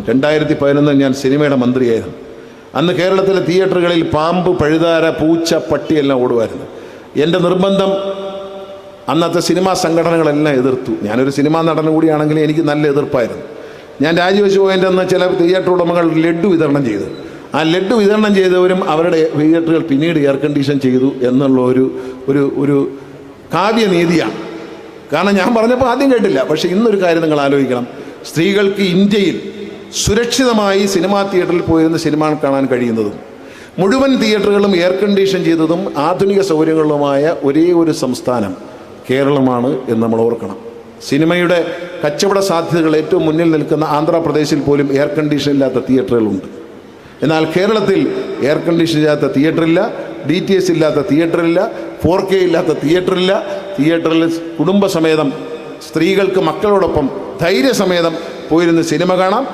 2011 ഞാൻ സിനിമയുടെ മന്ത്രിയായിരുന്നു. അന്ന് കേരളത്തിലെ തിയേറ്ററുകളിൽ പാമ്പ്, പഴുതാര, പൂച്ച, പട്ടിയെല്ലാം ഓടുമായിരുന്നു. എൻ്റെ നിർബന്ധം അന്നത്തെ സിനിമാ സംഘടനകളെല്ലാം എതിർത്തു. ഞാനൊരു സിനിമാ നടൻ കൂടിയാണെങ്കിൽ എനിക്ക് നല്ല എതിർപ്പായിരുന്നു. ഞാൻ രാജിവെച്ച് പോയതിൻ്റെ അന്ന് ചില തിയേറ്റർ ഉടമകൾ ലഡ്ഡു വിതരണം ചെയ്തു. ആ ലഡ്ഡു വിതരണം ചെയ്തവരും അവരുടെ തിയേറ്ററുകൾ പിന്നീട് എയർ കണ്ടീഷൻ ചെയ്തു എന്നുള്ള ഒരു കാവ്യനീതിയാണ്. കാരണം ഞാൻ പറഞ്ഞപ്പോൾ ആദ്യം കേട്ടില്ല. പക്ഷേ ഇന്നൊരു കാര്യം നിങ്ങൾ ആലോചിക്കണം. സ്ത്രീകൾക്ക് ഇന്ത്യയിൽ സുരക്ഷിതമായി സിനിമാ തിയേറ്ററിൽ പോയിരുന്ന് സിനിമ കാണാൻ കഴിയുന്നതും മുഴുവൻ തിയേറ്ററുകളും എയർ കണ്ടീഷൻ ചെയ്തതും ആധുനിക സൗകര്യങ്ങളുമായ ഒരേ ഒരു സംസ്ഥാനം കേരളമാണ് എന്ന് നമ്മൾ ഓർക്കണം. സിനിമയുടെ കച്ചവട സാധ്യതകൾ ഏറ്റവും മുന്നിൽ നിൽക്കുന്ന ആന്ധ്രാപ്രദേശിൽ പോലും എയർ കണ്ടീഷൻ ഇല്ലാത്ത തിയേറ്ററുകളുണ്ട്. എന്നാൽ കേരളത്തിൽ എയർ കണ്ടീഷൻ ഇല്ലാത്ത തിയേറ്ററില്ല, DTS ഇല്ലാത്ത തിയേറ്ററില്ല, 4K ഇല്ലാത്ത തിയേറ്ററില്ല. തിയേറ്ററിൽ കുടുംബസമേതം സ്ത്രീകൾക്ക് മക്കളോടൊപ്പം ധൈര്യസമേതം പോയിരുന്ന് സിനിമ കാണാം.